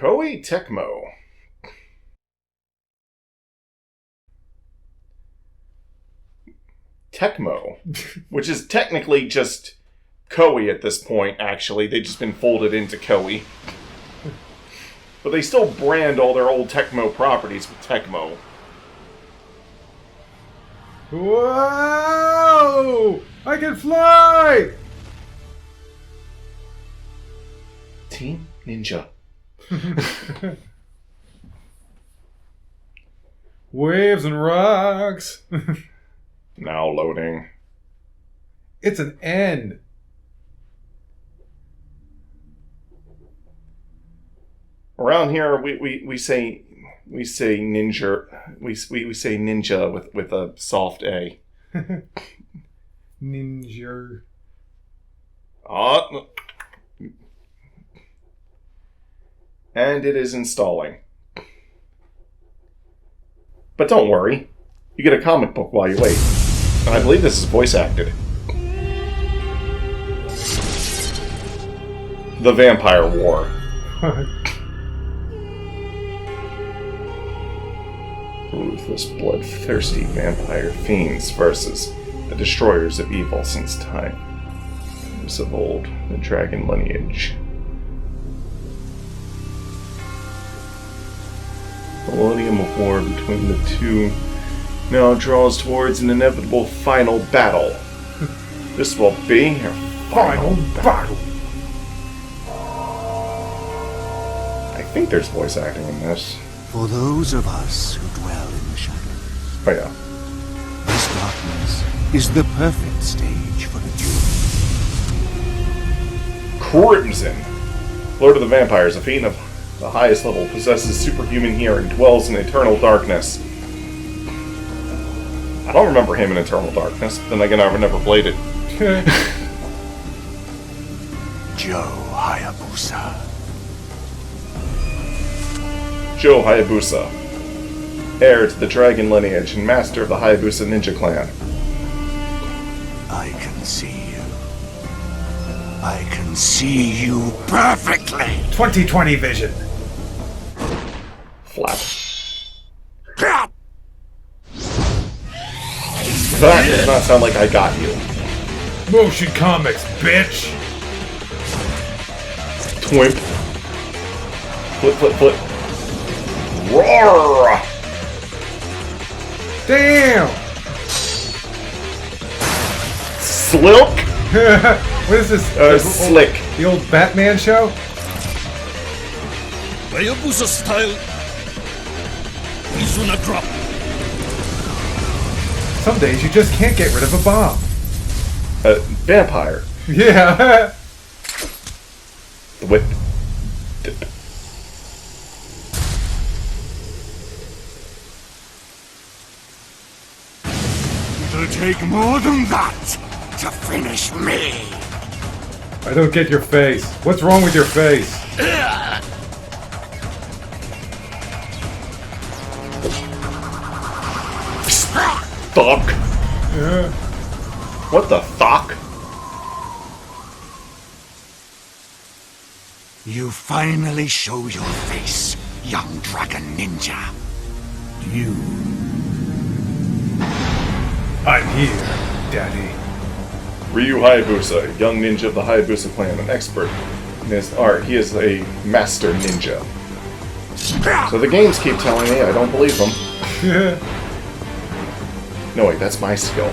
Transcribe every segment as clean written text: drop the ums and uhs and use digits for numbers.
Koei Tecmo. Tecmo, which is technically just Koei at this point, actually. They've just been folded into Koei. But they still brand all their old Tecmo properties with Tecmo. Whoa! I can fly! Team Ninja. Waves and rocks. Now loading. It's an N. Around here, we say ninja. We say ninja with a soft A. Ninja. And it is installing. But don't worry, you get a comic book while you wait. And I believe this is voice acted. The Vampire War. Ruthless, bloodthirsty vampire fiends versus the destroyers of evil since time. Times of old, the dragon lineage. The millennium of war between the two now draws towards an inevitable final battle. This will be your final battle. I think there's voice acting in this. For those of us who dwell in the shadows, Oh yeah. this darkness is the perfect stage for a duel. Crimson. Lord of the Vampires, a fiend of the highest level, possesses superhuman hearing, dwells in eternal darkness. I don't remember him in Eternal Darkness, but then again, I've never played it. Joe Hayabusa. Joe Hayabusa, heir to the dragon lineage and master of the Hayabusa ninja clan. I can see you. I can see you perfectly. 20/20 vision. Flap. That does not sound like I got you. Motion comics, bitch. Twimp. Flip, flip, flip. Roar! Damn. Slilk? What is this? Slick. The old Batman show? Hayabusa style is on a drop. Some days you just can't get rid of a bomb. Vampire. Yeah. The whip. Dip. It'll take more than that to finish me. I don't get your face. What's wrong with your face? Fuck. Yeah. What the fuck? You finally show your face, young dragon ninja. You. I'm here, Daddy. Ryu Hayabusa, young ninja of the Hayabusa clan, an expert in his art. He is a master ninja. So the games keep telling me I don't believe them. No, wait, that's my skill.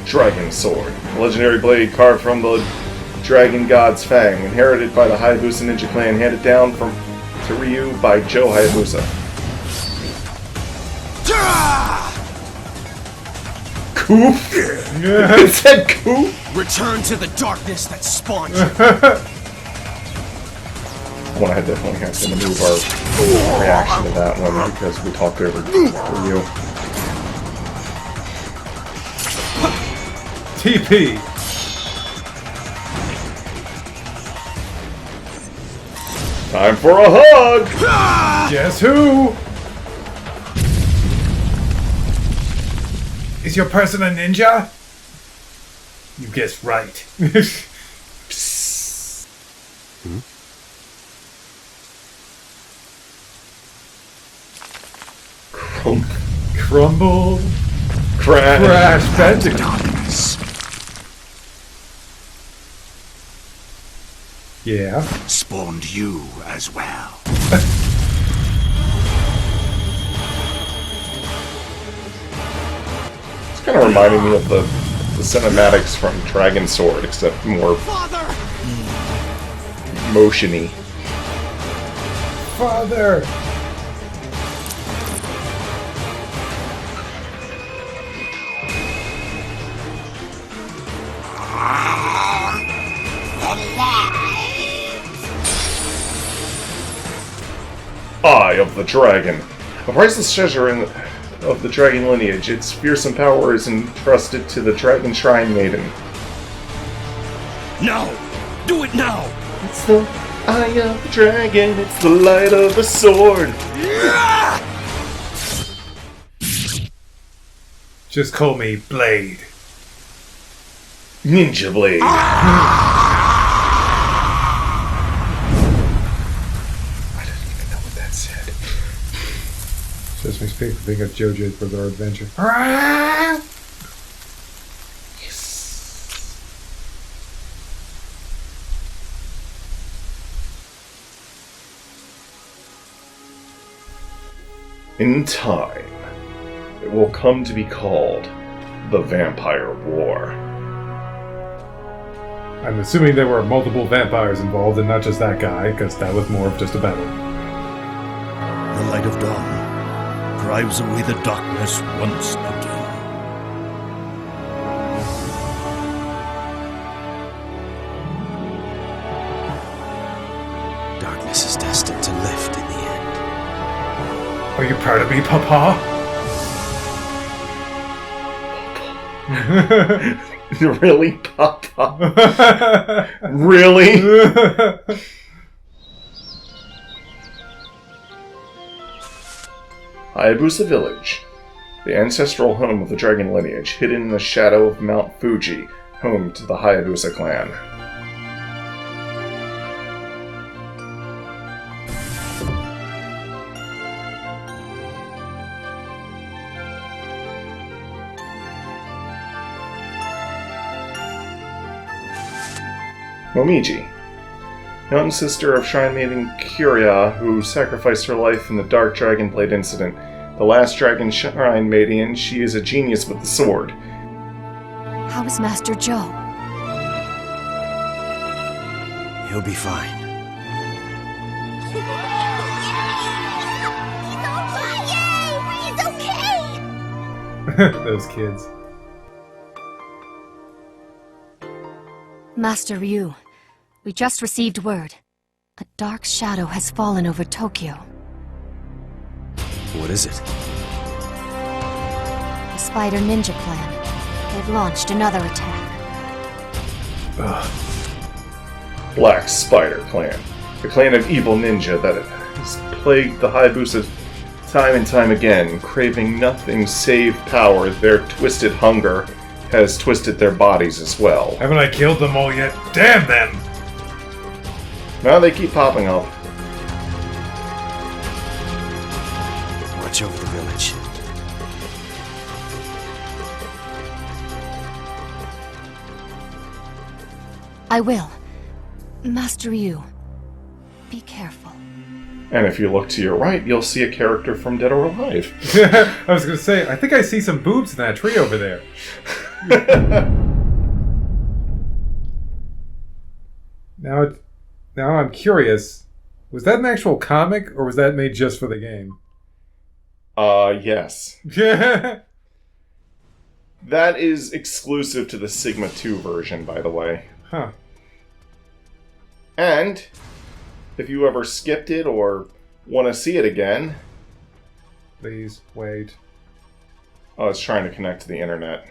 Dragon Sword. A legendary blade carved from the Dragon God's Fang, inherited by the Hayabusa Ninja Clan, handed down to Ryu by Joe Hayabusa. Coop? It said Coop? Return to the darkness that spawned you. Well, I definitely have to move our reaction to that one because we talked over Ryu. TP. Time for a hug! Guess who? Is your person a ninja? You guessed right. Crumble. Crash. Bandicoot. Darkness Yeah. spawned you as well. It's kind of reminding me of the cinematics from Dragon Sword, except more motion-y. Father. Eye of the Dragon. A priceless treasure of the dragon lineage. Its fearsome power is entrusted to the Dragon Shrine Maiden. Now! Do it now! It's the eye of the dragon. It's the light of the sword. Just call me Blade. Ninja Blade. Sesame Street, think of JoJo's Bizarre Adventure. In time, it will come to be called the Vampire War. I'm assuming there were multiple vampires involved and not just that guy, because that was more of just a battle. The light of dawn drives away the darkness once again. Darkness is destined to lift in the end. Are you proud of me, Papa? Really, Papa? Really? Hayabusa Village, the ancestral home of the dragon lineage, hidden in the shadow of Mount Fuji, home to the Hayabusa clan. Momiji, young sister of Shrine Maiden Kyria, who sacrificed her life in the Dark Dragon Blade incident. The last Dragon Shrine Maiden, she is a genius with the sword. How is Master Joe? He'll be fine. He's okay! Those kids. Master Ryu, we just received word. A dark shadow has fallen over Tokyo. What is it? The Spider Ninja Clan. They've launched another attack. Black Spider Clan, the clan of evil ninja that has plagued the Hayabusa time and time again, craving nothing save power. Their twisted hunger has twisted their bodies as well. Haven't I killed them all yet? Damn them! Now they keep popping up. Watch over the village. I will. Master Ryu, be careful. And if you look to your right, you'll see a character from Dead or Alive. I was gonna say, I think I see some boobs in that tree over there. Now I'm curious. Was that an actual comic, or was that made just for the game? Yes. Yeah. That is exclusive to the Sigma 2 version, by the way. Huh. And if you ever skipped it or want to see it again... Please, wait. Oh, it's trying to connect to the internet.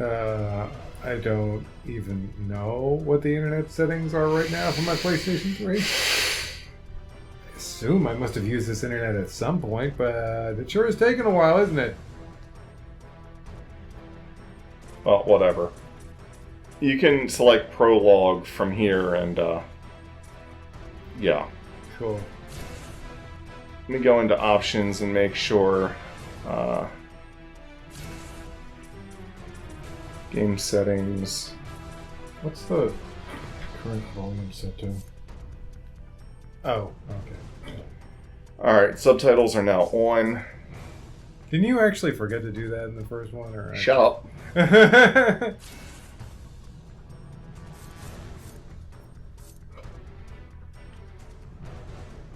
I don't even know what the internet settings are right now for my PlayStation 3. I assume I must have used this internet at some point, but it sure has taken a while, isn't it? Well, whatever. You can select prologue from here and, yeah. Cool. Let me go into options and make sure. Game settings. What's the current volume set to? Oh, okay. Alright, subtitles are now on. Didn't you actually forget to do that in the first one? Or Shut up.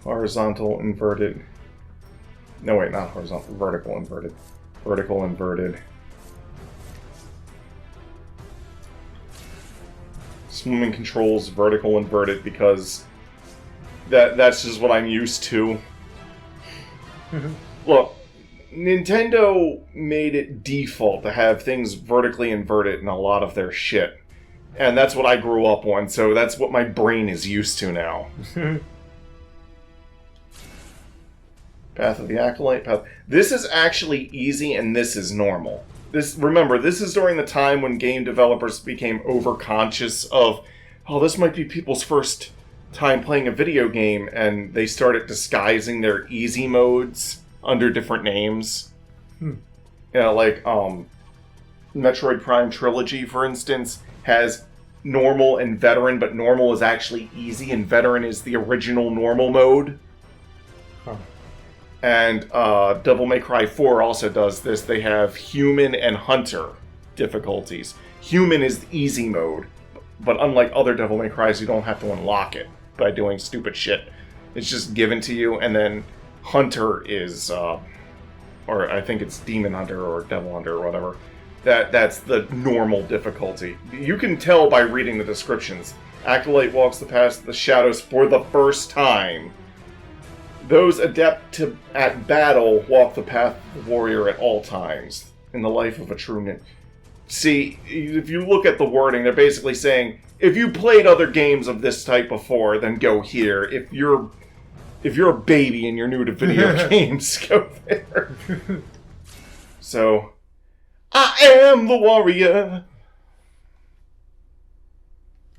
Horizontal inverted. No, wait, not horizontal. Vertical inverted. Vertical inverted. Swimming controls vertical inverted because that's just what I'm used to. Look, Nintendo made it default to have things vertically inverted in a lot of their shit. And that's what I grew up on, so that's what my brain is used to now. Path of the Acolyte. This is actually easy and this is normal. Remember, this is during the time when game developers became overconscious of, oh, this might be people's first time playing a video game, and they started disguising their easy modes under different names. You know, like, Metroid Prime Trilogy, for instance, has normal and veteran, but normal is actually easy, and veteran is the original normal mode. Huh. And Devil May Cry 4 also does this. They have human and hunter difficulties. Human is the easy mode, but unlike other Devil May Cries, you don't have to unlock it by doing stupid shit. It's just given to you, and then hunter is, or I think it's Demon Hunter or Devil Hunter or whatever. That's the normal difficulty. You can tell by reading the descriptions. Acolyte walks the path of the shadows for the first time. Those adept at battle walk the path of the warrior at all times. In the life of a true ninja. See, if you look at the wording, they're basically saying, if you played other games of this type before, then go here. If you're a baby and you're new to video games, go there. So, I am the warrior.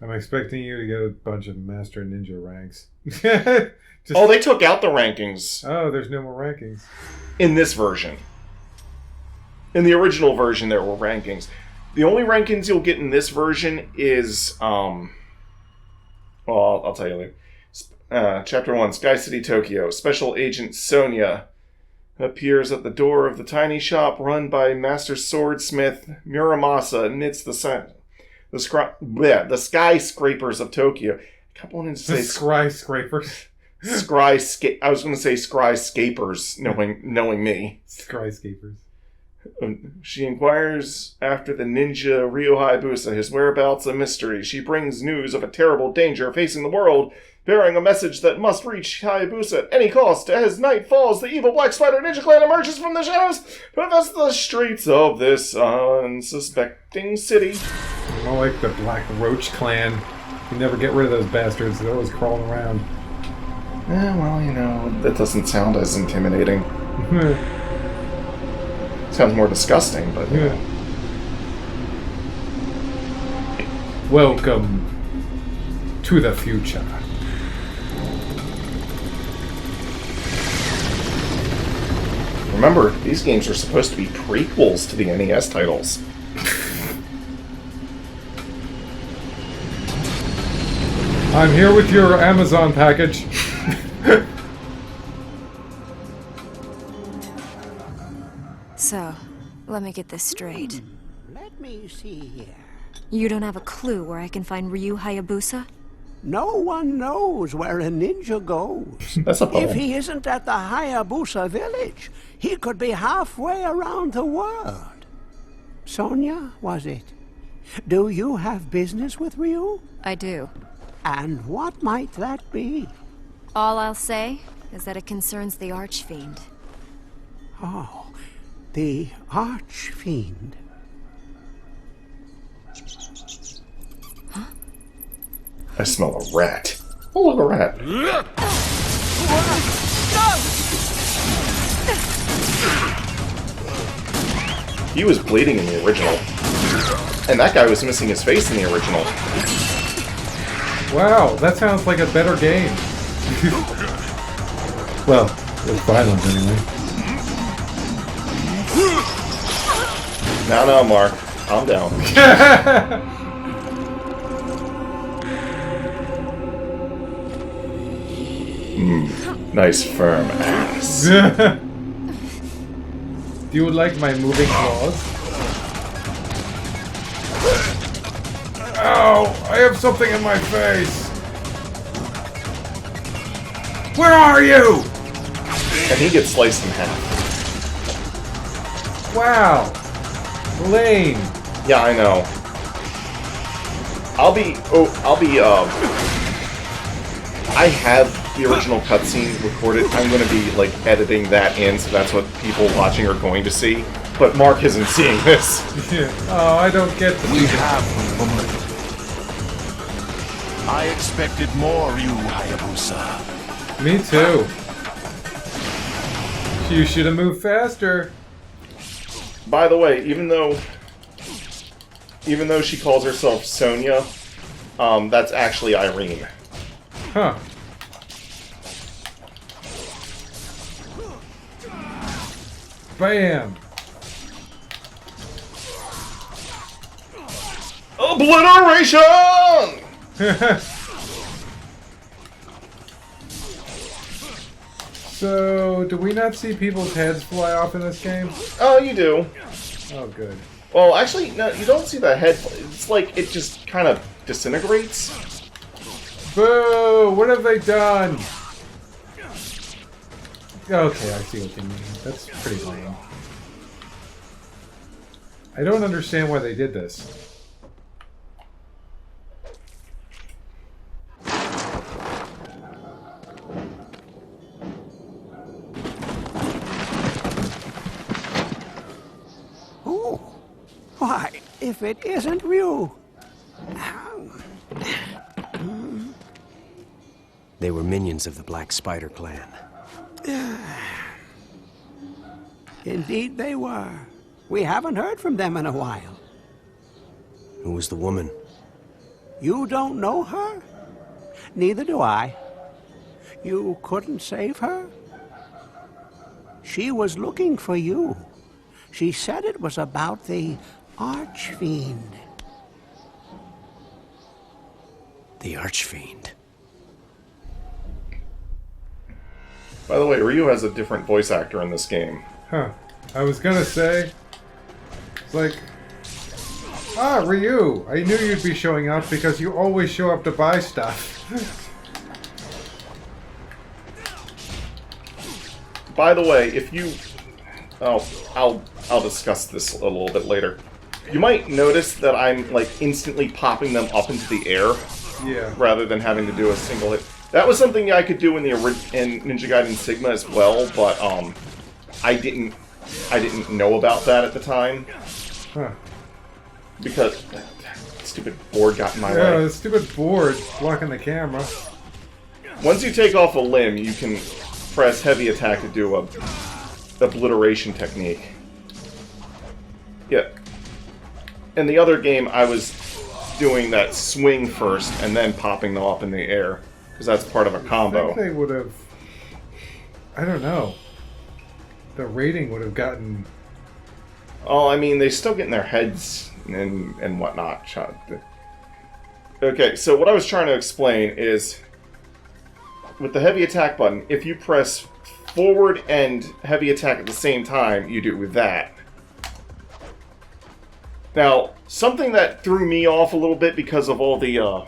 I'm expecting you to get a bunch of Master Ninja ranks. Oh, they took out the rankings. Oh, there's no more rankings. In this version. In the original version, there were rankings. The only rankings you'll get in this version is, well, I'll tell you later. Chapter 1, Sky City, Tokyo. Special Agent Sonia appears at the door of the tiny shop run by Master Swordsmith Muramasa and knits the skyscrapers of Tokyo. I kept wanting to say skyscrapers. I was going to say skyscapers, knowing me. Skyscapers. She inquires after the ninja Ryo Hayabusa, his whereabouts a mystery. She brings news of a terrible danger facing the world, bearing a message that must reach Hayabusa at any cost. As night falls, the evil Black Spider Ninja Clan emerges from the shadows to infest the streets of this unsuspecting city. More like the Black Roach Clan. You never get rid of those bastards. They're always crawling around. Yeah, well, you know, that doesn't sound as intimidating. Sounds more disgusting, but... Yeah. Welcome to the future. Remember, these games are supposed to be prequels to the NES titles. I'm here with your Amazon package. So, let me get this straight. Let me see here. You don't have a clue where I can find Ryu Hayabusa? No one knows where a ninja goes. That's a poem. If he isn't at the Hayabusa village, he could be halfway around the world. Sonia, was it? Do you have business with Ryu? I do. And what might that be? All I'll say is that it concerns the Archfiend. Oh, the Archfiend. I smell a rat. Oh, look, a rat. He was bleeding in the original. And that guy was missing his face in the original. Wow, that sounds like a better game. Well, with violence anyway. No, Mark. Calm down. Nice firm ass. Do you like my moving claws? Ow! I have something in my face! Where are you? And he gets sliced in half. Wow! Lame. Yeah, I know. I have the original cutscene recorded. I'm going to be, like, editing that in, so that's what people watching are going to see. But Mark isn't seeing this. Oh, I don't get the... We have woman. I expected more, you Hayabusa. Me too. You should have moved faster. By the way, even though she calls herself Sonya, that's actually Irene. Huh. Bam! Obliteration! So, do we not see people's heads fly off in this game? Oh, you do. Oh, good. Well, actually, no, you don't see the head. It's like it just kind of disintegrates. Boo! What have they done? Okay, I see what you mean. That's pretty lame. I don't understand why they did this. Oh, why, if it isn't Ryu. They were minions of the Black Spider clan. Indeed they were. We haven't heard from them in a while. Who was the woman? You don't know her? Neither do I. You couldn't save her? She was looking for you. She said it was about the Archfiend. The Archfiend. By the way, Ryu has a different voice actor in this game. Huh. I was gonna say... It's like... Ah, Ryu! I knew you'd be showing up because you always show up to buy stuff. By the way, if you... Oh, I'll discuss this a little bit later. You might notice that I'm, like, instantly popping them up into the air. Yeah. Rather than having to do a single hit. That was something I could do in Ninja Gaiden Sigma as well, but I didn't know about that at the time. Huh. Because stupid board got in my Yeah, way. the stupid board blocking the camera. Once you take off a limb, you can press heavy attack to do a obliteration technique. Yeah. In the other game, I was doing that swing first and then popping them up in the air. Because that's part of a I combo. think they would have... I don't know. The rating would have gotten... Oh, I mean, they still getting their heads and whatnot shot. Okay, so what I was trying to explain is... With the heavy attack button, if you press forward and heavy attack at the same time, you do that. Now, something that threw me off a little bit because of all the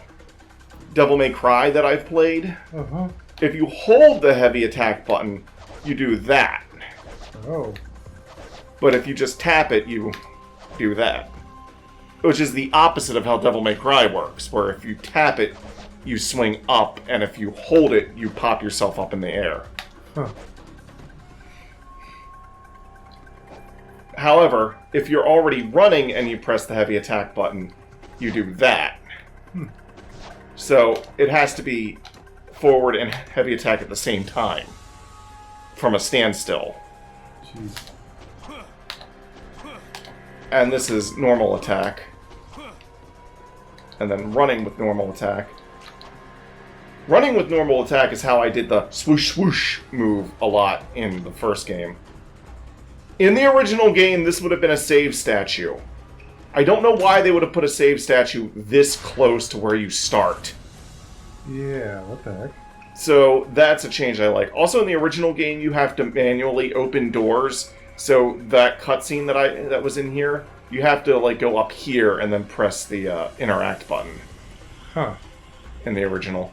Devil May Cry that I've played, Uh-huh. if you hold the heavy attack button, you do that. Oh. But if you just tap it, you do that. Which is the opposite of how Devil May Cry works, where if you tap it, you swing up, and if you hold it, you pop yourself up in the air. Huh. However, if you're already running and you press the heavy attack button, you do that. So it has to be forward and heavy attack at the same time from a standstill. Jeez. And this is normal attack. And then running with normal attack. Running with normal attack is how I did the swoosh swoosh move a lot in the first game. In the original game, this would have been a save statue. I don't know why they would have put a save statue this close to where you start. Yeah, what the heck? So that's a change I like. Also, in the original game, you have to manually open doors. So that cutscene that was in here, you have to like go up here and then press the interact button. Huh. In the original.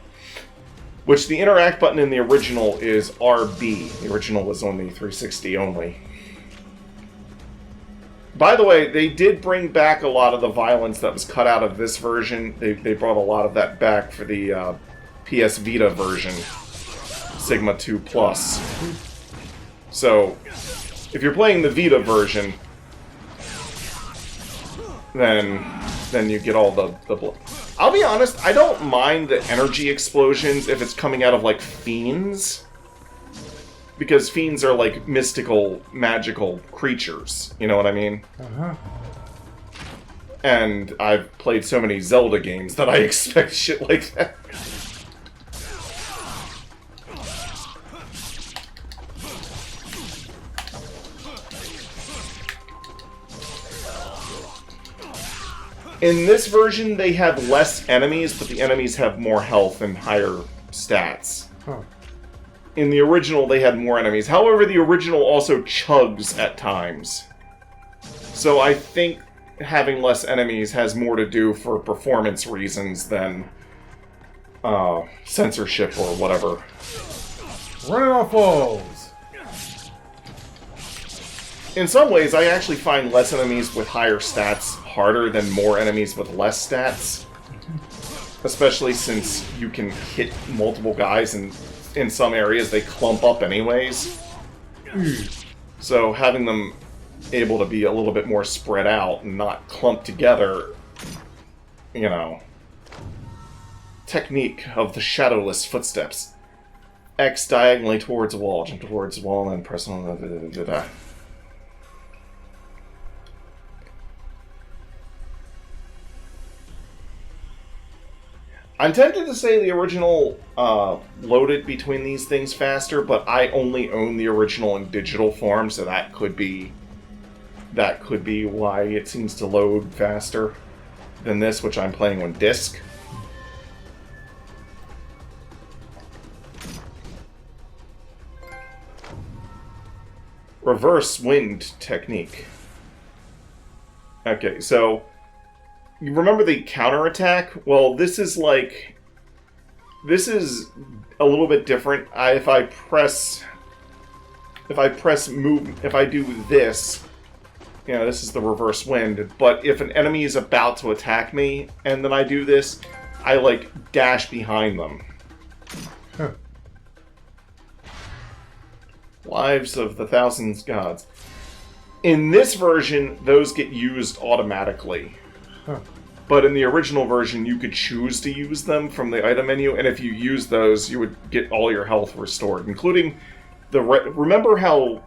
Which the interact button in the original is RB. The original was only 360 only. By the way, they did bring back a lot of the violence that was cut out of this version. They brought a lot of that back for the PS Vita version, Sigma 2 Plus. So, if you're playing the Vita version, then you get all the blood. I'll be honest, I don't mind the energy explosions if it's coming out of, like, fiends. Because fiends are, like, mystical, magical creatures. You know what I mean? Uh-huh. And I've played so many Zelda games that I expect shit like that. In this version, they have less enemies, but the enemies have more health and higher stats. Huh. In the original, they had more enemies. However, the original also chugs at times. So I think having less enemies has more to do for performance reasons than censorship or whatever. Running off walls! In some ways, I actually find less enemies with higher stats harder than more enemies with less stats. Especially since you can hit multiple guys and in some areas they clump up anyways. So having them able to be a little bit more spread out and not clumped together, you know. Technique of the shadowless footsteps. X diagonally towards a wall, jump towards the wall, and then press on. I'm tempted to say the original loaded between these things faster, but I only own the original in digital form, so that could be why it seems to load faster than this, which I'm playing on disc. Reverse wind technique. Okay, so you remember the counterattack? Well, this is a little bit different. If I do this, you know, this is the reverse wind, but if an enemy is about to attack me, and then I do this, I, like, dash behind them. Huh. Lives of the Thousands Gods. In this version, those get used automatically. Huh. But in the original version, you could choose to use them from the item menu, and if you use those, you would get all your health restored, including the... Remember how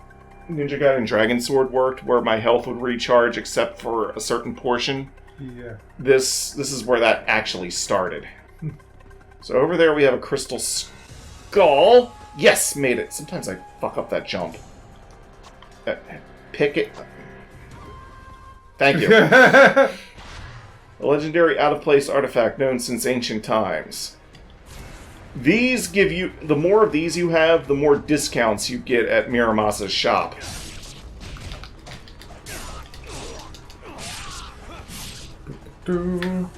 Ninja Gaiden Dragon Sword worked, where my health would recharge except for a certain portion? Yeah. This is where that actually started. So over there we have a crystal skull. Yes, made it. Sometimes I fuck up that jump. Pick it. Thank you. A legendary out-of-place artifact known since ancient times. These give you... The more of these you have, the more discounts you get at Miramasa's shop. I'm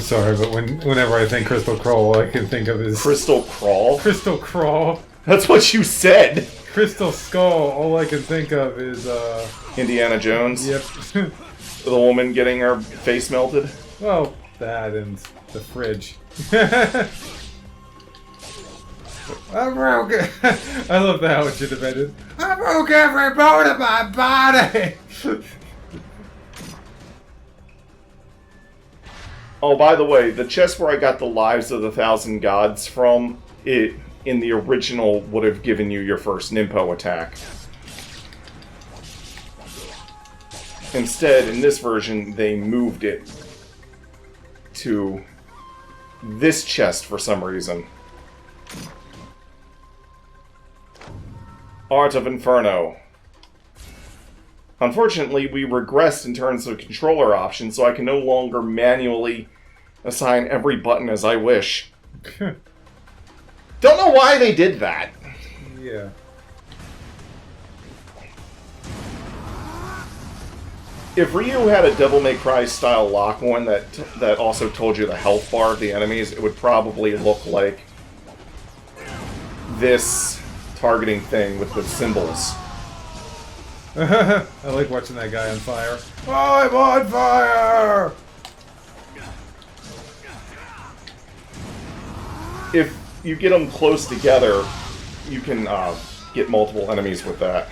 sorry, but whenever I think Crystal Crawl, all I can think of is... Crystal Crawl? Crystal Crawl. That's what you said! Crystal Skull, all I can think of is, Indiana Jones? Yep. The woman getting her face melted? Well, that and the fridge. I broke it. I love that how it should have ended. I broke every bone in my body! Oh, by the way, the chest where I got the Lives of the Thousand Gods from, it in the original would have given you your first Nimpo attack. Instead, in this version, they moved it to this chest for some reason. Art of Inferno. Unfortunately, we regressed in terms of controller options, so I can no longer manually assign every button as I wish. Don't know why they did that. Yeah. If Ryu had a Devil May Cry style lock one that also told you the health bar of the enemies, it would probably look like this targeting thing with the symbols. I like watching that guy on fire. I'm on fire! If you get them close together, you can get multiple enemies with that.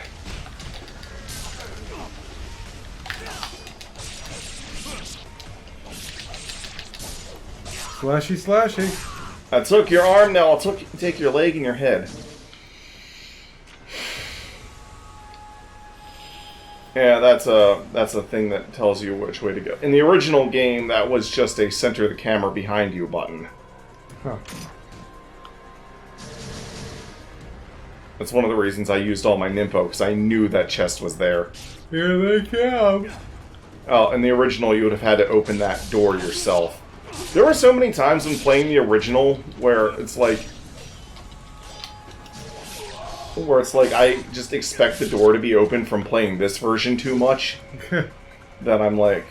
Slashy, slashy. I took your arm, now I'll take your leg and your head. Yeah, that's a thing that tells you which way to go. In the original game, that was just a center the camera behind you button. Huh. That's one of the reasons I used all my Nympho, because I knew that chest was there. Here they come. Oh, in the original, you would have had to open that door yourself. There were so many times when playing the original where it's like I just expect the door to be open from playing this version too much. That I'm like,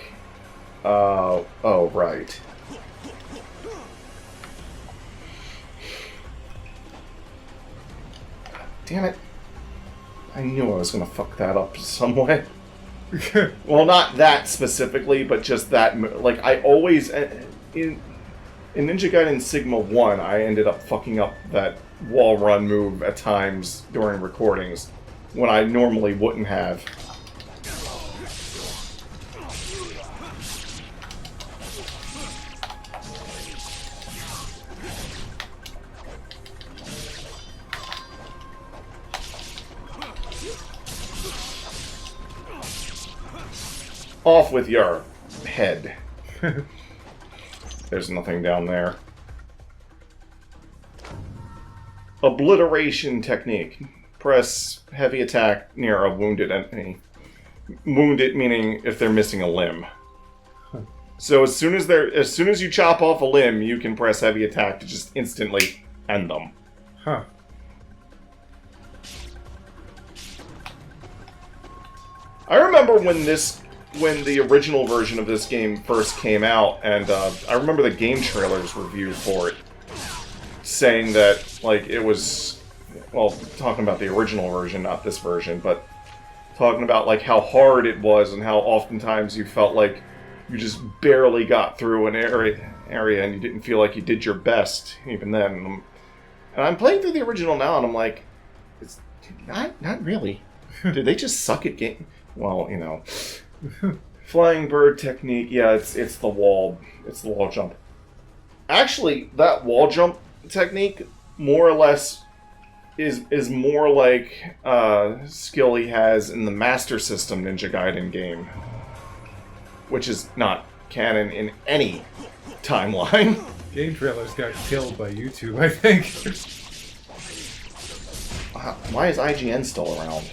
oh, right. Damn it. I knew I was going to fuck that up some way. Well, not that specifically, but just that. Like, I always... In Ninja Gaiden Sigma 1, I ended up fucking up that wall run move at times during recordings, when I normally wouldn't have. Off with your head. There's nothing down there. Obliteration technique. Press heavy attack near a wounded enemy. Wounded meaning if they're missing a limb. So as soon as you chop off a limb, you can press heavy attack to just instantly end them. Huh. I remember when the original version of this game first came out, and I remember the game trailers review for it, saying that, like, it was, well, talking about the original version, not this version, but talking about, like, how hard it was and how oftentimes you felt like you just barely got through an area and you didn't feel like you did your best, even then. And I'm playing through the original now, and I'm like, it's not really. Did they just suck at game? Well, you know. Flying bird technique, yeah, it's the wall jump. Actually, that wall jump technique more or less is more like skill he has in the Master System Ninja Gaiden game, which is not canon in any timeline. Game trailers got killed by YouTube, I think. Why is IGN still around?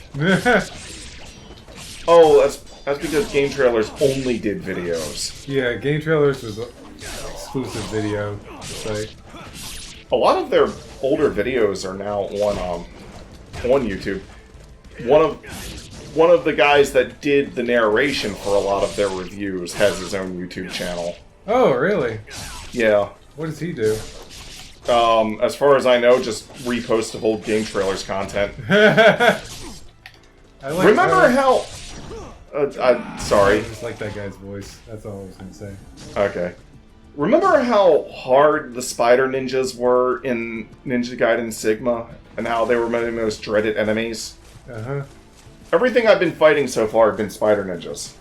Oh, that's because game trailers only did videos. Yeah, game trailers was an exclusive video site. A lot of their older videos are now on YouTube. One of the guys that did the narration for a lot of their reviews has his own YouTube channel. Oh, really? Yeah. What does he do? As far as I know, just repost of old game trailers content. Remember how... sorry. I just like that guy's voice. That's all I was going to say. Okay. Remember how hard the spider ninjas were in Ninja Gaiden Sigma? And how they were one of the most dreaded enemies? Uh-huh. Everything I've been fighting so far have been spider ninjas.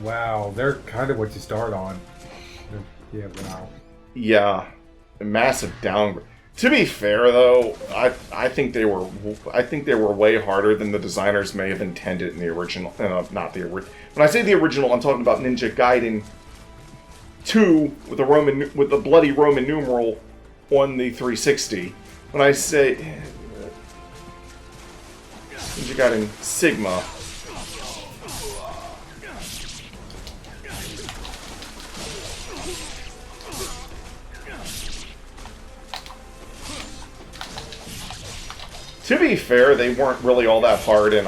Wow, they're kind of what you start on. Yeah, wow. Yeah. A massive downgrade. To be fair, though, I think they were way harder than the designers may have intended in the original. Not the original. When I say the original, I'm talking about Ninja Gaiden 2 with the bloody Roman numeral on the 360. When I say Ninja Gaiden Sigma, to be fair, they weren't really all that hard in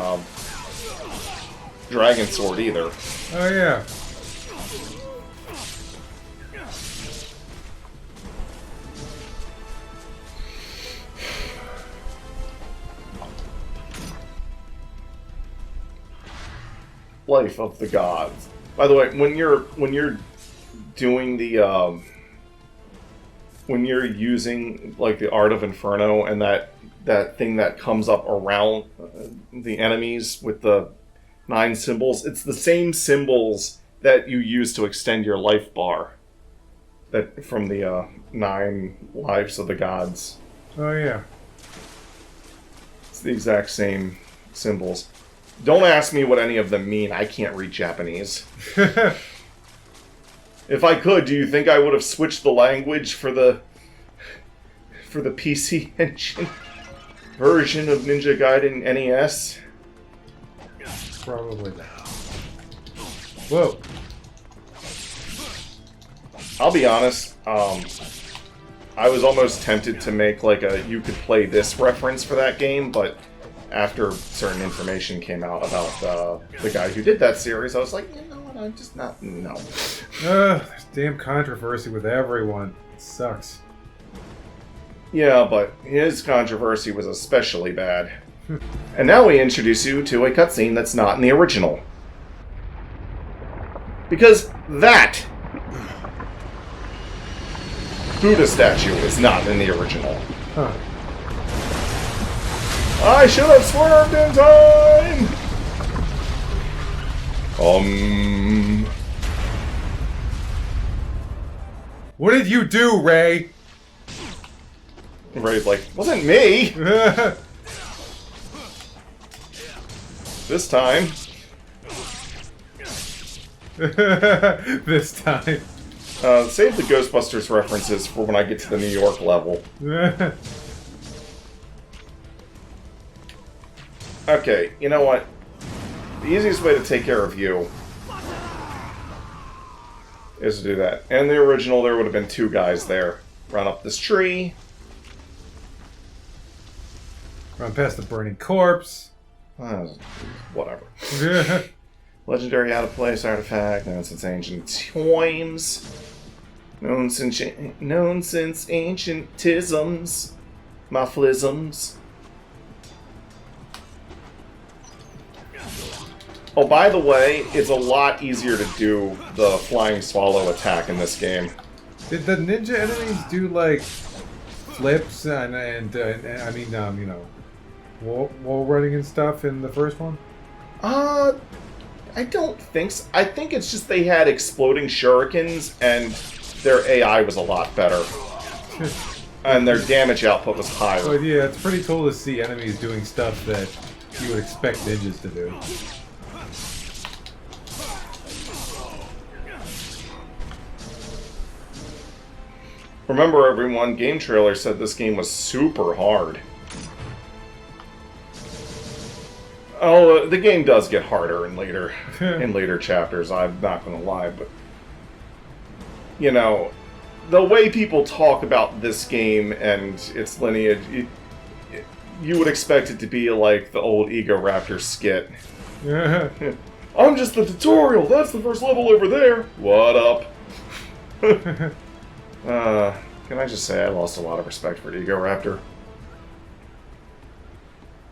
Dragon Sword either. Oh yeah. Life of the Gods. By the way, when you're doing the when you're using like the Art of Inferno and that thing that comes up around the enemies with the 9 symbols, it's the same symbols that you use to extend your life bar. That from the 9 lives of the gods. Oh yeah. It's the exact same symbols. Don't ask me what any of them mean. I can't read Japanese. If I could, do you think I would have switched the language for the PC Engine version of Ninja Gaiden NES? Probably not. Whoa. I'll be honest, I was almost tempted to make like a you could play this reference for that game, but after certain information came out about the guy who did that series, I was like, you know what, I'm just not, no. There's damn controversy with everyone. It sucks. Yeah, but his controversy was especially bad. And now we introduce you to a cutscene that's not in the original. Because that Buddha statue is not in the original. Huh. I should have swerved in time! What did you do, Ray? Ray's like, wasn't me! This time. This time. Save the Ghostbusters references for when I get to the New York level. Okay, you know what? The easiest way to take care of you is to do that. In the original, there would have been 2 guys there. Run up this tree. Run past the burning corpse. Whatever. Legendary out-of-place artifact, known since ancient times. Known since ancientisms. Maflisms. Oh, by the way, it's a lot easier to do the flying swallow attack in this game. Did the ninja enemies do like flips and I mean you know, wall running and stuff in the first one? I don't think so. I think it's just they had exploding shurikens and their AI was a lot better. And their damage output was higher. But yeah, it's pretty cool to see enemies doing stuff that you would expect ninjas to do. Remember, everyone, Game Trailer said this game was super hard. Oh, the game does get harder in later chapters. I'm not going to lie, but you know, the way people talk about this game and its lineage, you would expect it to be like the old Ego Raptor skit. I'm just the tutorial. That's the first level over there. What up? Can I just say I lost a lot of respect for Ego Raptor.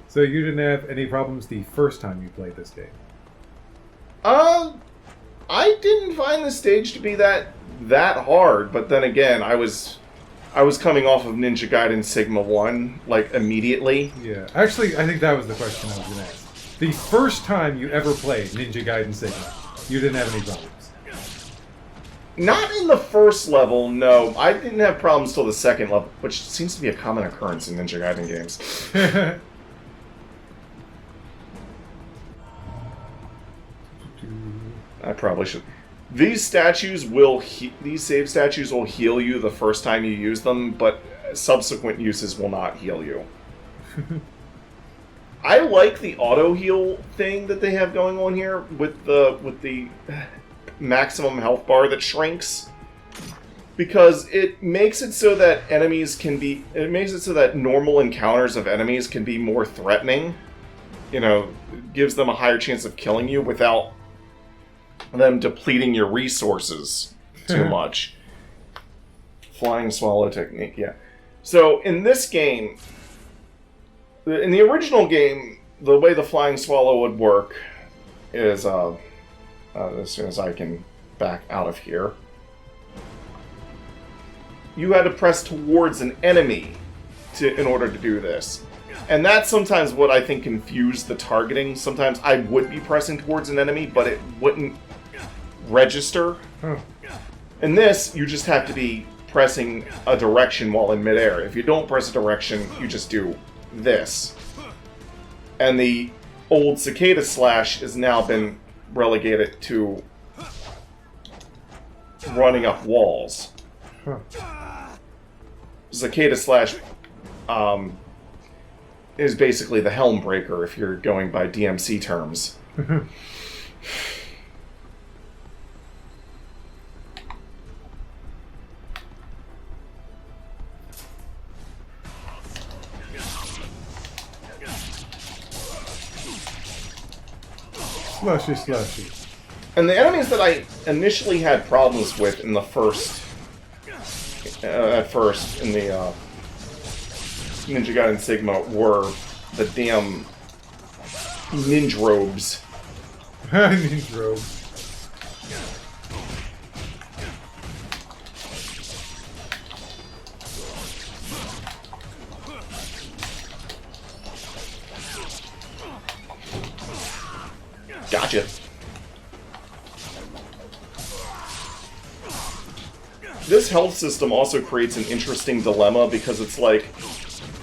So you didn't have any problems the first time you played this game? I didn't find the stage to be that hard, but then again, I was coming off of Ninja Gaiden Sigma 1, like, immediately. Yeah. Actually, I think that was the question I was going to ask. The first time you ever played Ninja Gaiden Sigma, you didn't have any problems? Not in the first level, no. I didn't have problems till the second level, which seems to be a common occurrence in Ninja Gaiden games. I probably should... These save statues will heal you the first time you use them, but subsequent uses will not heal you. I like the auto heal thing that they have going on here with the maximum health bar that shrinks, because it makes it so that normal encounters of enemies can be more threatening. You know, it gives them a higher chance of killing you without them depleting your resources too much. Flying swallow technique, yeah. So in this game, in the original game, the way the flying swallow would work is, as soon as I can back out of here, you had to press towards an enemy in order to do this. And that's sometimes what I think confused the targeting. Sometimes I would be pressing towards an enemy, but it wouldn't register. In this, you just have to be pressing a direction while in midair. If you don't press a direction, you just do this. And the old cicada slash has now been relegated to running up walls. Cicada slash is basically the helm breaker if you're going by DMC terms. Slushy. And the enemies that I initially had problems with in the first, in the Ninja Gaiden Sigma were the damn ninja robes. Ninja robes. Gotcha. This health system also creates an interesting dilemma because it's like,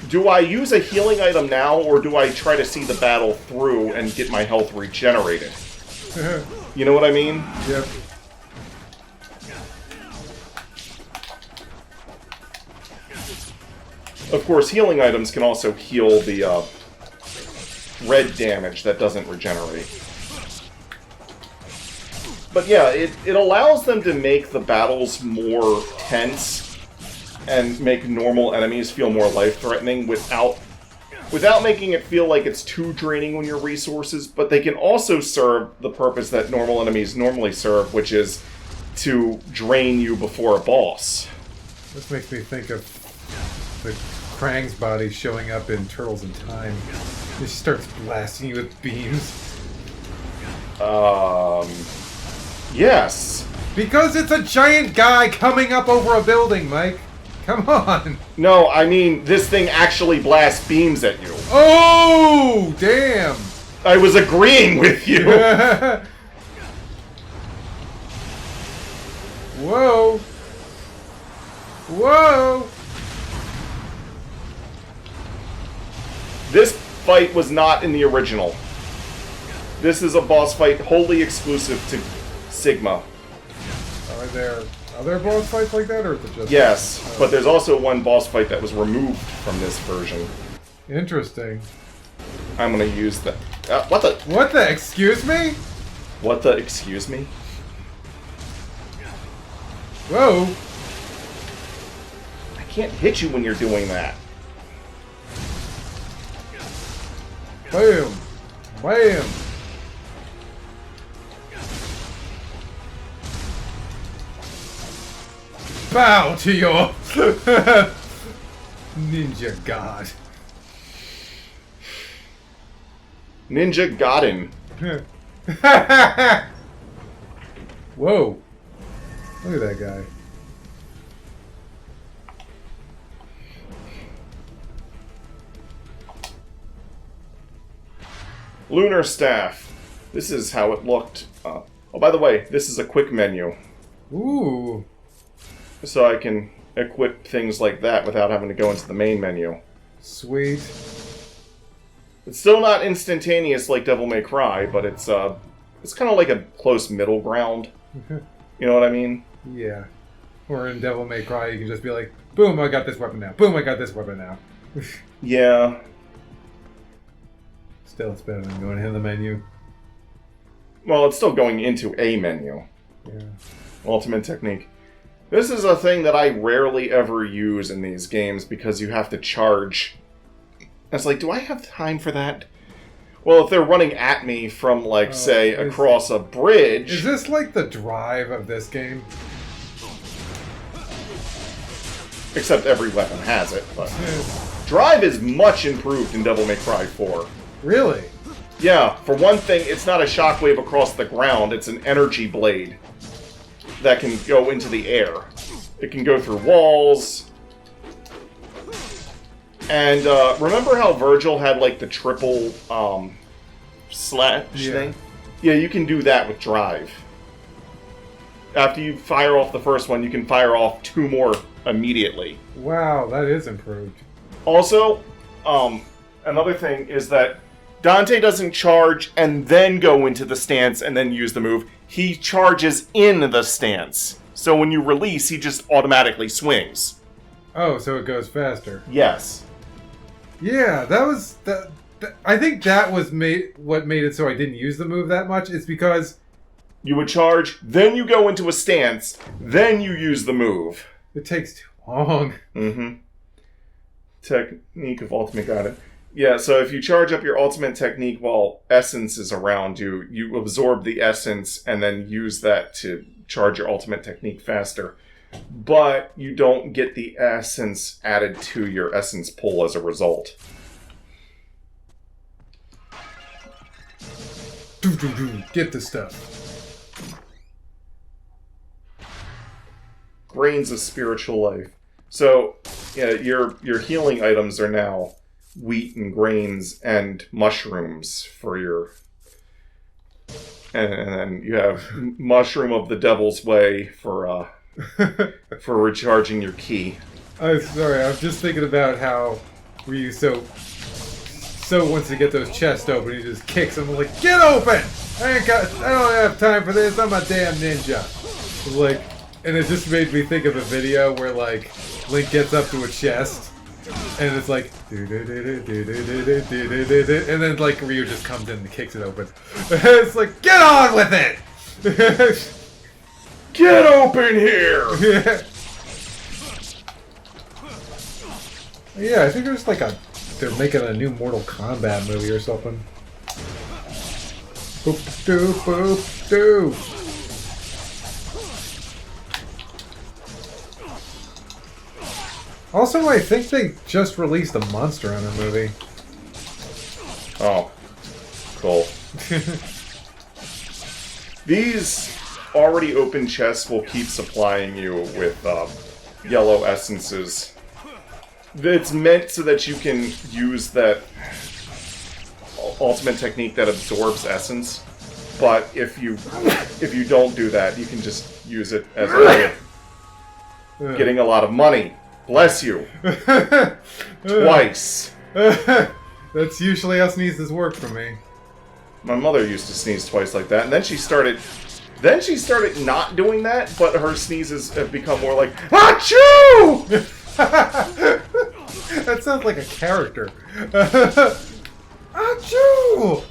do I use a healing item now, or do I try to see the battle through and get my health regenerated? You know what I mean? Yep. Of course, healing items can also heal the red damage that doesn't regenerate. But yeah, it allows them to make the battles more tense and make normal enemies feel more life-threatening without making it feel like it's too draining on your resources, but they can also serve the purpose that normal enemies normally serve, which is to drain you before a boss. This makes me think of the Krang's body showing up in Turtles in Time. He starts blasting you with beams. Yes. Because it's a giant guy coming up over a building, Mike. Come on. No, I mean, this thing actually blasts beams at you. Oh, damn. I was agreeing with you. Whoa. Whoa. This fight was not in the original. This is a boss fight wholly exclusive to Sigma. Are there other boss fights like that, or is it just... Yes, but there's also one boss fight that was removed from this version. Interesting. I'm gonna use the... what the... What the... Excuse me? What the... Excuse me? Whoa. I can't hit you when you're doing that. Bam. Bam. Bow to your ninja god. Ninja Gaiden. Whoa. Look at that guy. Lunar Staff. This is how it looked. Oh, by the way, this is a quick menu. Ooh. So I can equip things like that without having to go into the main menu. Sweet. It's still not instantaneous like Devil May Cry, but it's kind of like a close middle ground. You know what I mean? Yeah. Or in Devil May Cry, you can just be like, boom, I got this weapon now. Boom, I got this weapon now. Yeah. Still, it's better than going in the menu. Well, it's still going into a menu. Yeah. Ultimate technique. This is a thing that I rarely ever use in these games because you have to charge. It's like, do I have time for that? Well, if they're running at me from, like, say, across a bridge... Is this like the drive of this game? Except every weapon has it, but... Drive is much improved in Devil May Cry 4. Really? Yeah, for one thing, it's not a shockwave across the ground, it's an energy blade that can go into the air. It can go through walls. And remember how Virgil had like the triple slash thing? Yeah, you can do that with Drive. After you fire off the first one, you can fire off 2 more immediately. Wow, that is improved. Also, another thing is that Dante doesn't charge and then go into the stance and then use the move. He charges in the stance. So when you release, he just automatically swings. Oh, so it goes faster. Yes. Yeah, that was... I think that was what made it so I didn't use the move that much. It's because... You would charge, then you go into a stance, then you use the move. It takes too long. Mm-hmm. Technique of Ultimate Gaiden. Yeah, so if you charge up your ultimate technique while essence is around you, you absorb the essence and then use that to charge your ultimate technique faster. But you don't get the essence added to your essence pool as a result. Get the stuff. Grains of spiritual life. So, yeah, your healing items are now wheat and grains and mushrooms for your... And then you have mushroom of the devil's way for recharging your ki. I'm sorry, I'm just thinking about how Ryu so wants to get those chests open, he just kicks them like, get open! I don't have time for this, I'm a damn ninja. Like, and it just made me think of a video where like Link gets up to a chest and it's like and then like Ryu just comes in and kicks it open. It's like, get on with it! Get open here! Yeah, I think there's like they're making a new Mortal Kombat movie or something. Boop doo boop doo. Also, I think they just released a Monster Hunter movie. Oh, cool. These already open chests will keep supplying you with yellow essences. It's meant so that you can use that ultimate technique that absorbs essence. But if you don't do that, you can just use it as a way of getting a lot of money. Bless you. Twice. That's usually how sneezes work for me. My mother used to sneeze twice like that, and then she started not doing that, but her sneezes have become more like, Achoo! That sounds like a character. Achoo!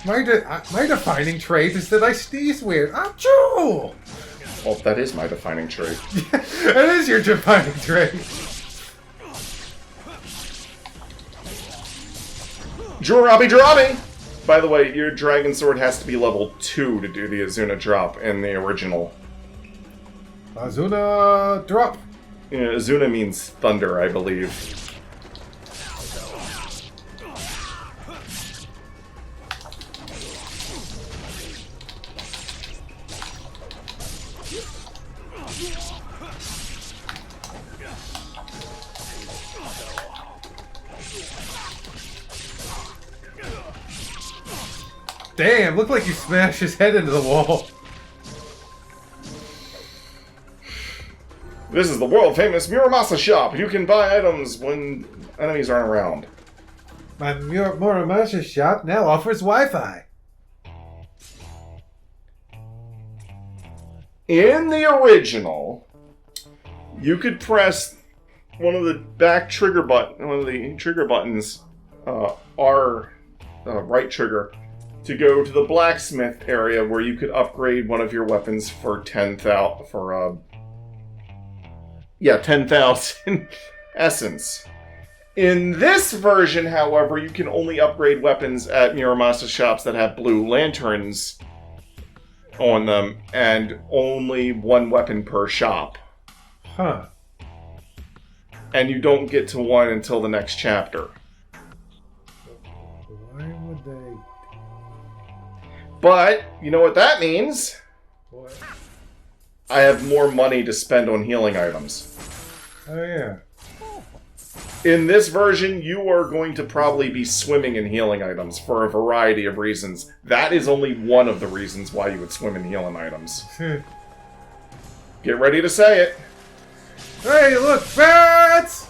My defining trait is that I sneeze weird. Achoo! Well, that is my defining trait. That is your defining trait. Jurabi! By the way, your Dragon Sword has to be level 2 to do the Azuna drop in the original. Azuna drop! Yeah, Azuna means thunder, I believe. Damn, looked like you smashed his head into the wall. This is the world-famous Muramasa shop. You can buy items when enemies aren't around. My Muramasa shop now offers Wi-Fi. In the original, you could press one of the trigger buttons, right trigger, to go to the blacksmith area where you could upgrade one of your weapons for 10,000 essence. In this version, however, you can only upgrade weapons at Muramasa shops that have blue lanterns on them, and only one weapon per shop. Huh. And you don't get to one until the next chapter. Why would they... But, you know what that means? What? I have more money to spend on healing items. Oh, yeah. In this version, you are going to probably be swimming in healing items for a variety of reasons. That is only one of the reasons why you would swim in healing items. Get ready to say it. Hey, look, bats!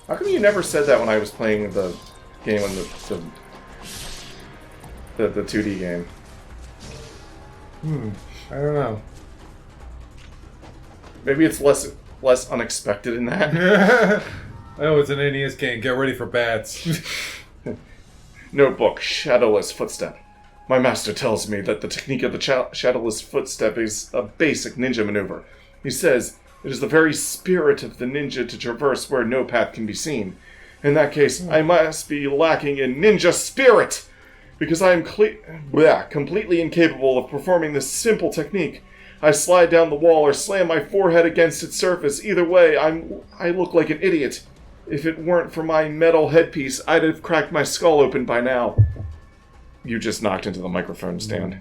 How come you never said that when I was playing the game on the 2D game? I don't know. Maybe it's less unexpected in that. Oh, it's an NES game. Get ready for bats. Notebook, Shadowless Footstep. My master tells me that the technique of the Shadowless Footstep is a basic ninja maneuver. He says it is the very spirit of the ninja to traverse where no path can be seen. In that case, I must be lacking in ninja spirit, because I am completely incapable of performing this simple technique. I slide down the wall or slam my forehead against its surface. Either way, I look like an idiot. If it weren't for my metal headpiece, I'd have cracked my skull open by now. You just knocked into the microphone stand.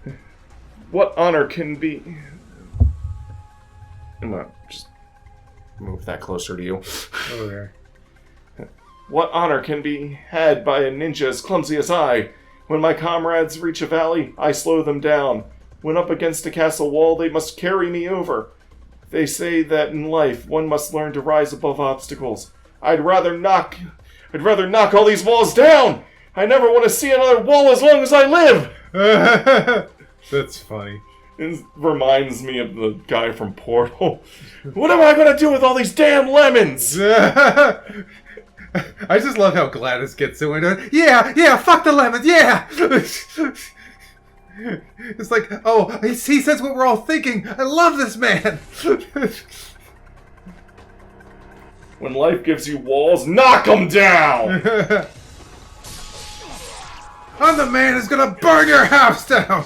Yeah. What honor can be... I'm gonna just move that closer to you. Okay. What honor can be had by a ninja as clumsy as I? When my comrades reach a valley, I slow them down. When up against a castle wall, they must carry me over. They say that in life, one must learn to rise above obstacles. I'd rather knock all these walls down! I never want to see another wall as long as I live! That's funny. It reminds me of the guy from Portal. What am I gonna do with all these damn lemons? I just love how Gladys gets so into it. Yeah, fuck the lemons, yeah! It's like, oh, he says what we're all thinking. I love this man! When life gives you walls, knock them down! I'm the man who's gonna burn your house down!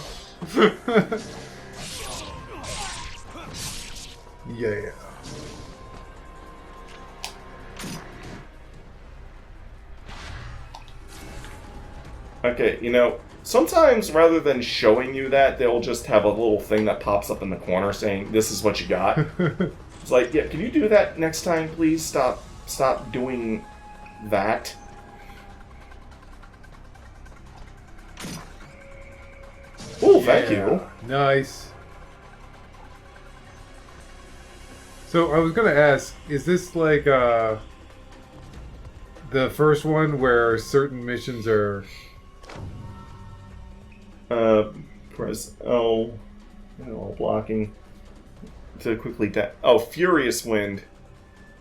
Yeah. Okay, sometimes rather than showing you that, they'll just have a little thing that pops up in the corner saying, this is what you got. It's like, yeah, can you do that next time, please? Stop doing that. Oh, thank you. Nice. So I was gonna ask, is this like the first one where certain missions are press L while blocking to quickly Furious Wind.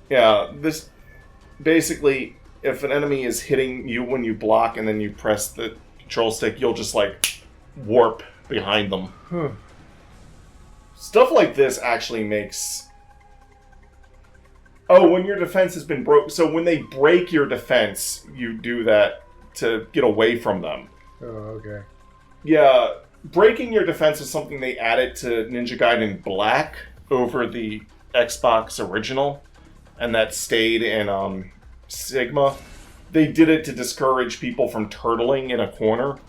Yeah, this basically, if an enemy is hitting you when you block and then you press the control stick, you'll just like warp behind them. Huh. Stuff like this actually makes... Oh, when your defense has been broke. So when they break your defense, you do that to get away from them. Oh, okay. Yeah, breaking your defense is something they added to Ninja Gaiden Black over the Xbox original, and that stayed in Sigma. They did it to discourage people from turtling in a corner.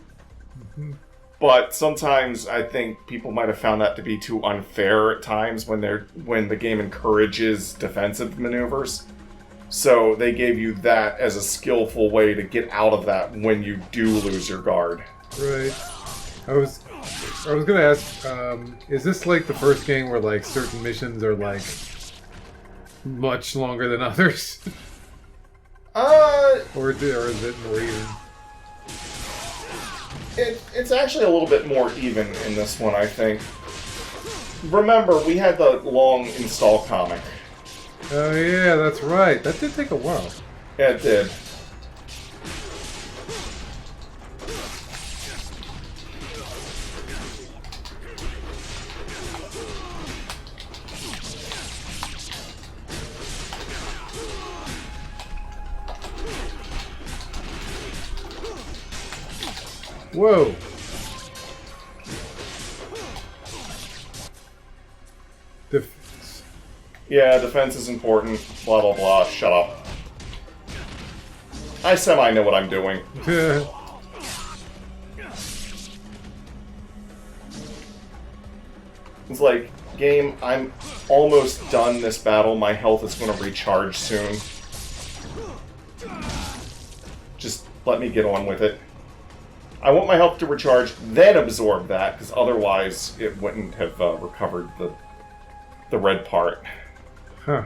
Mm-hmm. But sometimes I think people might have found that to be too unfair at times when the game encourages defensive maneuvers. So they gave you that as a skillful way to get out of that when you do lose your guard. Right. I was gonna ask, is this like the first game where like certain missions are like much longer than others? Or is it more even? It's actually a little bit more even in this one, I think. Remember, we had the long install comic. Oh yeah, that's right. That did take a while. Yeah, it did. Whoa. Defense. Yeah, defense is important. Blah, blah, blah. Shut up. I semi-know what I'm doing. It's like, game, I'm almost done this battle. My health is going to recharge soon. Just let me get on with it. I want my health to recharge, then absorb that, because otherwise it wouldn't have recovered the red part. Huh.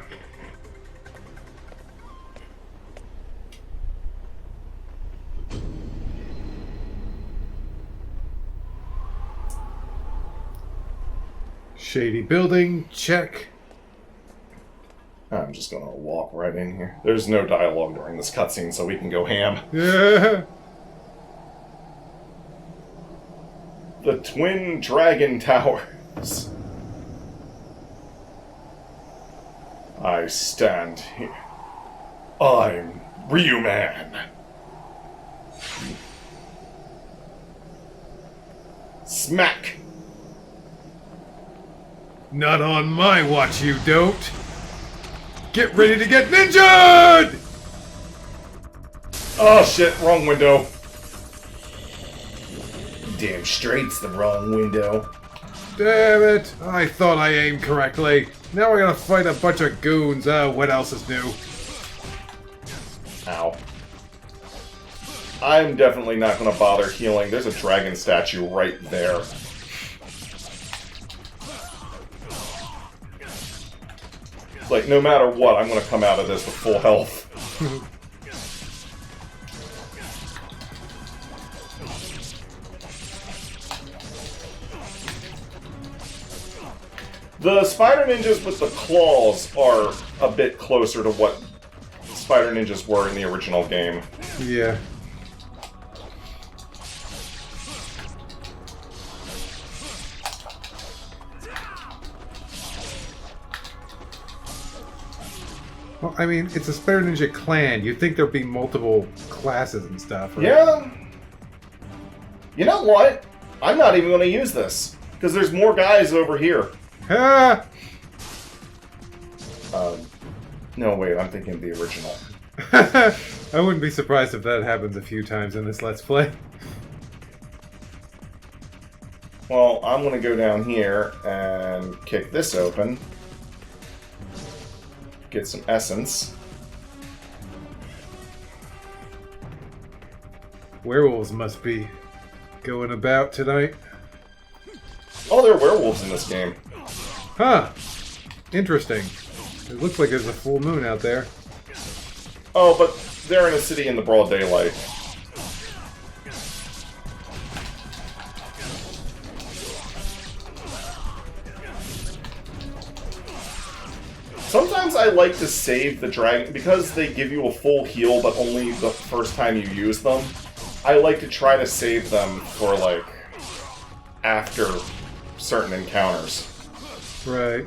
Shady building, check. I'm just going to walk right in here. There's no dialogue during this cutscene, so we can go ham. Yeah. The Twin Dragon Towers. I stand here. I'm Ryu-Man. Smack! Not on my watch, you don't. Get ready to get ninja'd! Oh shit, wrong window. Damn straight's the wrong window. Damn it! I thought I aimed correctly. Now I gotta fight a bunch of goons. What else is new? Ow. I'm definitely not gonna bother healing. There's a dragon statue right there. It's like, no matter what, I'm gonna come out of this with full health. The Spider Ninjas with the claws are a bit closer to what Spider Ninjas were in the original game. Yeah. Well, I mean, it's a Spider Ninja clan. You'd think there'd be multiple classes and stuff, right? Yeah. You know what? I'm not even going to use this, because there's more guys over here. Ah! No, wait, I'm thinking of the original. I wouldn't be surprised if that happens a few times in this Let's Play. Well, I'm going to go down here and kick this open. Get some essence. Werewolves must be going about tonight. Oh, there are werewolves in this game. Huh. Interesting. It looks like there's a full moon out there. Oh, but they're in a city in the broad daylight. Sometimes I like to save the dragon, because they give you a full heal, but only the first time you use them. I like to try to save them for, like, after certain encounters. Right.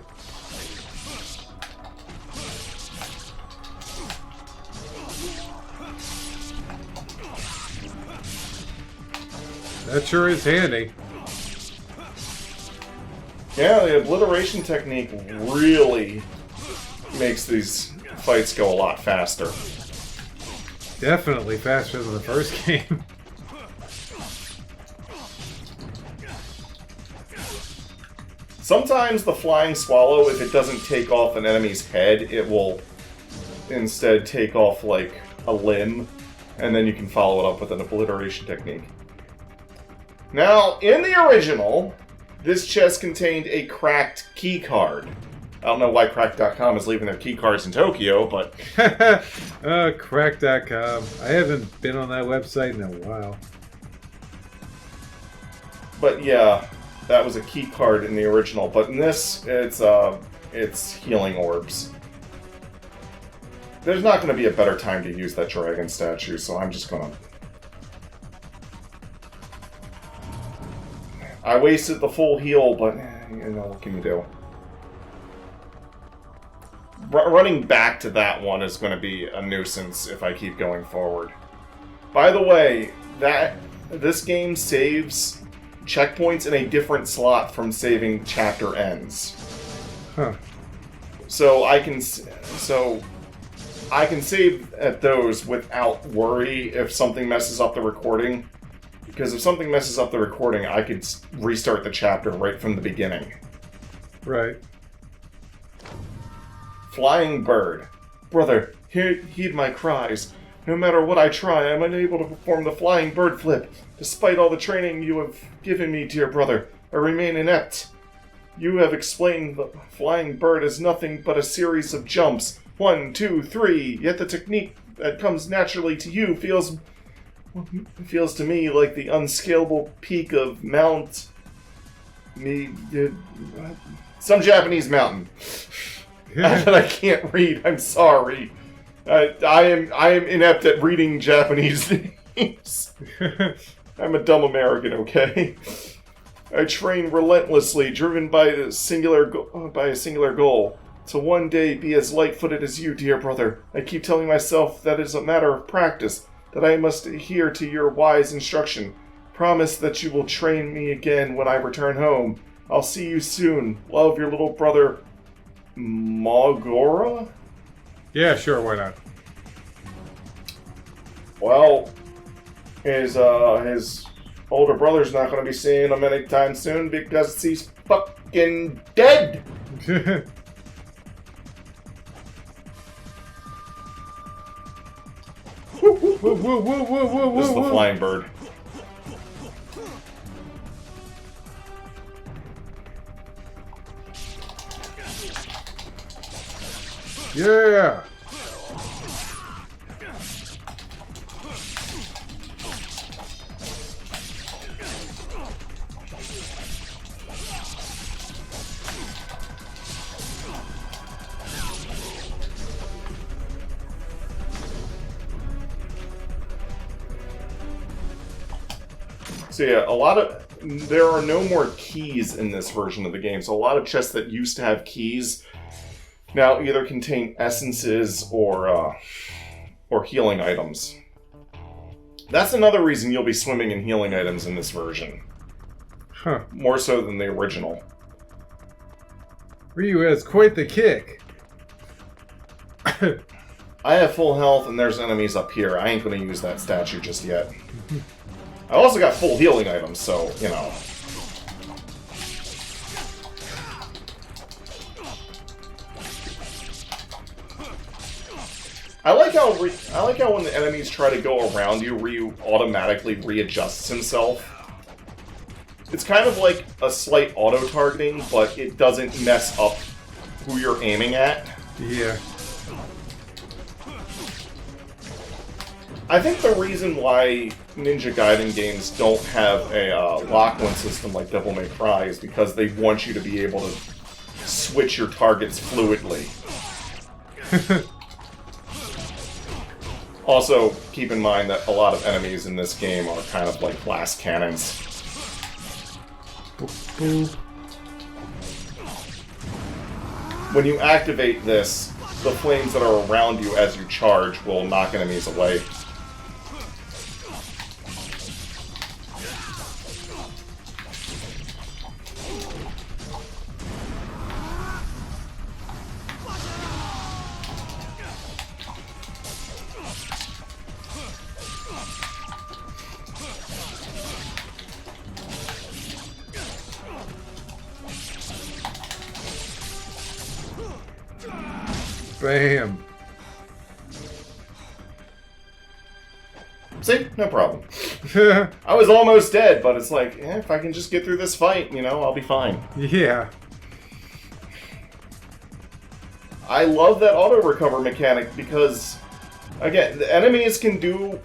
That sure is handy. Yeah, the obliteration technique really makes these fights go a lot faster. Definitely faster than the first game. Sometimes the Flying Swallow, if it doesn't take off an enemy's head, it will instead take off, like, a limb, and then you can follow it up with an obliteration technique. Now, in the original, this chest contained a cracked key card. I don't know why Crack.com is leaving their keycards in Tokyo, but... Crack.com. I haven't been on that website in a while. But yeah, that was a keycard in the original. But in this, it's healing orbs. There's not going to be a better time to use that dragon statue, so I'm just going to... I wasted the full heal, but, what can you do? Running back to that one is going to be a nuisance if I keep going forward. By the way, this game saves checkpoints in a different slot from saving chapter ends. Huh. So I can save at those without worry if something messes up the recording. Because if something messes up the recording, I could restart the chapter right from the beginning. Right. Flying bird. Brother, heed my cries. No matter what I try, I'm unable to perform the flying bird flip. Despite all the training you have given me, dear brother, I remain inept. You have explained the flying bird as nothing but a series of jumps. 1, 2, 3. Yet the technique that comes naturally to you feels to me like the unscalable peak of some Japanese mountain. That I can't read. I'm sorry. I am inept at reading Japanese names. I'm a dumb American, okay? I train relentlessly, driven by a singular goal. To one day be as light-footed as you, dear brother. I keep telling myself that it's a matter of practice, that I must adhere to your wise instruction. Promise that you will train me again when I return home. I'll see you soon. Love, your little brother, Magora? Yeah, sure, why not? Well, his older brother's not going to be seeing him anytime soon because he's fucking dead! Whoa, This is the flying bird. Yeah! So yeah, there are no more keys in this version of the game, so a lot of chests that used to have keys now either contain essences or healing items. That's another reason you'll be swimming in healing items in this version. Huh. More so than the original. Ryu has quite the kick. I have full health and there's enemies up here. I ain't gonna use that statue just yet. I also got full healing items, so, you know. I like how when the enemies try to go around you, Ryu automatically readjusts himself. It's kind of like a slight auto-targeting, but it doesn't mess up who you're aiming at. Yeah. I think the reason why Ninja Gaiden games don't have a lock-on system like Devil May Cry is because they want you to be able to switch your targets fluidly. Also, keep in mind that a lot of enemies in this game are kind of like glass cannons. Boop, boop. When you activate this, the flames that are around you as you charge will knock enemies away. Bam. See? No problem. I was almost dead, but it's like, if I can just get through this fight, I'll be fine. Yeah. I love that auto recover mechanic because, again, the enemies can do,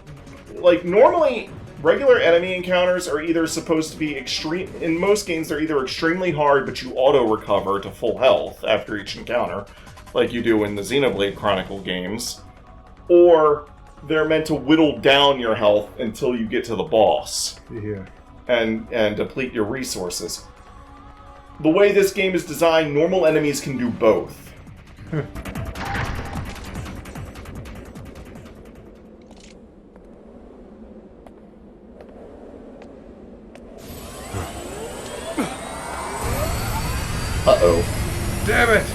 like, normally regular enemy encounters are either supposed to be extreme. In most games, they're either extremely hard, but you auto recover to full health after each encounter, like you do in the Xenoblade Chronicle games, or they're meant to whittle down your health until you get to the boss. Yeah. And deplete your resources. The way this game is designed, normal enemies can do both. Uh-oh. Damn it!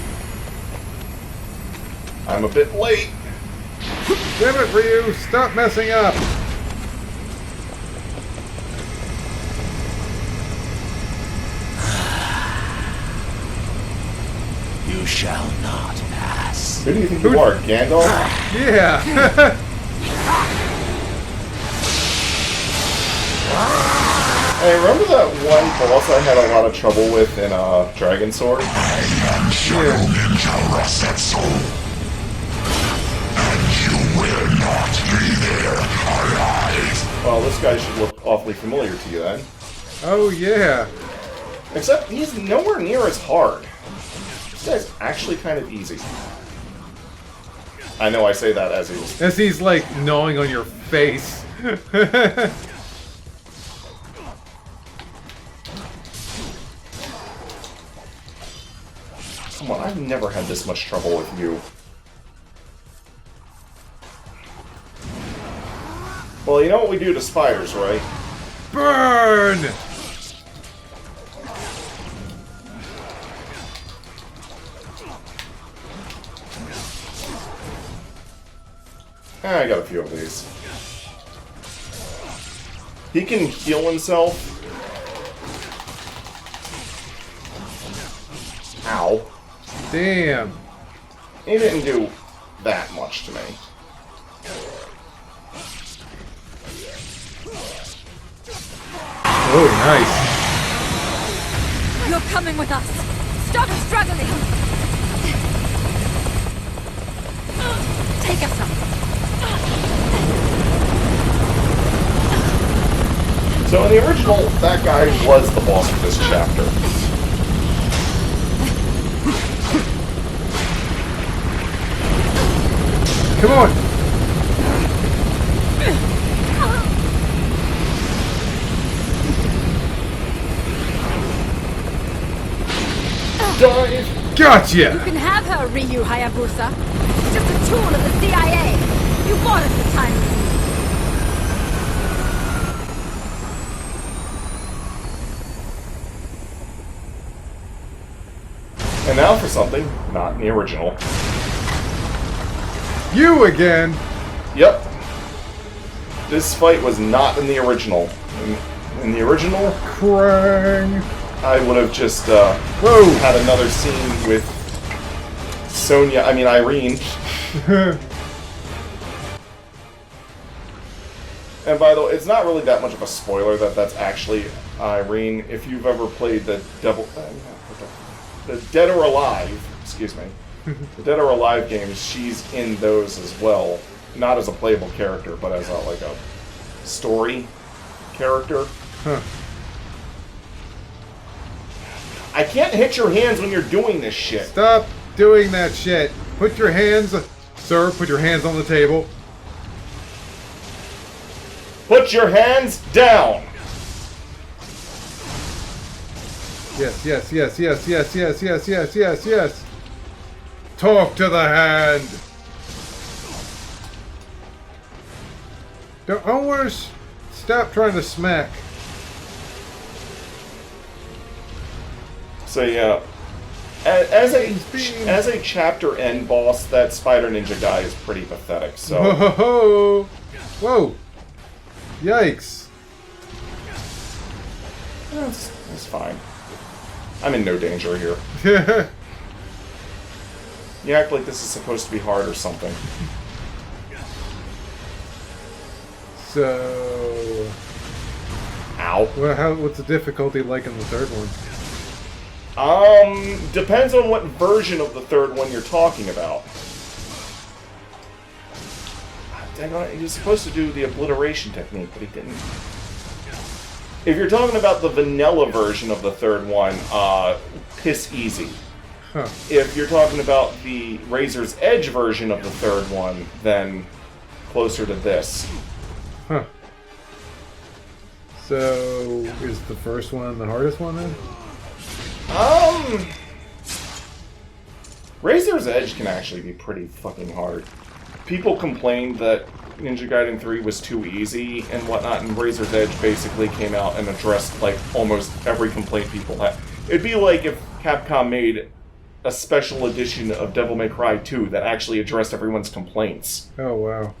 I'm a bit late. Damn it, Ryu! Stop messing up! You shall not pass. Who do you think you are, Gandalf? Yeah! Hey, remember that one boss I had a lot of trouble with in Dragon Sword? I am Shadow Ninja Rasetsu. And you will not be there alive. Well, this guy should look awfully familiar to you then. Oh, yeah. Except he's nowhere near as hard. This guy's actually kind of easy. I know I say that as he's... As he's, like, gnawing on your face. Come on, I've never had this much trouble with you. Well, you know what we do to spiders, right? Burn! I got a few of these. He can heal himself. Ow. Damn. He didn't do that much to me. Oh, nice. You're coming with us. Stop struggling. Take us up. So in the original, that guy was the boss of this chapter. Come on. Dive! Gotcha! You can have her, Ryu Hayabusa. She's just a tool of the CIA. You bought us the time. And now for something not in the original. You again! Yep. This fight was not in the original. In the original, Krang! I would have just Whoa! had another scene with Irene. And by the way, it's not really that much of a spoiler that that's actually Irene. If you've ever played the Dead or Alive, excuse me, the Dead or Alive games, she's in those as well. Not as a playable character, but as a story character. Huh. I can't hit your hands when you're doing this shit. Stop doing that shit. Put your hands, sir, put your hands on the table. Put your hands down. Yes, yes, yes, yes, yes, yes, yes, yes, yes, yes. Talk to the hand. Don't always stop trying to smack. So yeah, as a chapter end boss, that Spider Ninja guy is pretty pathetic. So Whoa! Whoa! Yikes! that's fine. I'm in no danger here. You act like this is supposed to be hard or something. So, Ow. what's the difficulty like in the third one? Depends on what version of the third one you're talking about. Dang on, he was supposed to do the obliteration technique, but he didn't. If you're talking about the vanilla version of the third one, piss easy. Huh. If you're talking about the Razor's Edge version of the third one, then closer to this. Huh. So, is the first one the hardest one then? Razor's Edge can actually be pretty fucking hard. People complained that Ninja Gaiden 3 was too easy and whatnot, and Razor's Edge basically came out and addressed, like, almost every complaint people had. It'd be like if Capcom made a special edition of Devil May Cry 2 that actually addressed everyone's complaints. Oh, wow.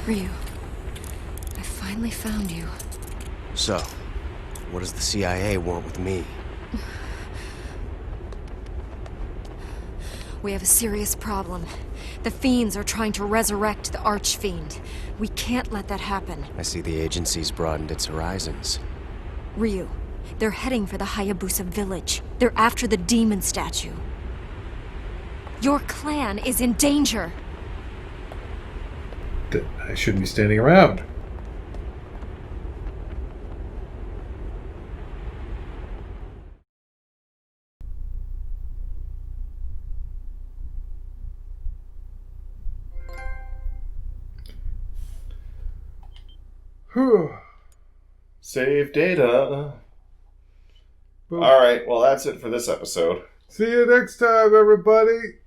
Ryu, I finally found you. So, what does the CIA want with me? We have a serious problem. The Fiends are trying to resurrect the Archfiend. We can't let that happen. I see the agency's broadened its horizons. Ryu, they're heading for the Hayabusa village. They're after the demon statue. Your clan is in danger. I shouldn't be standing around. Whew. Save data. Alright, well that's it for this episode. See you next time, everybody.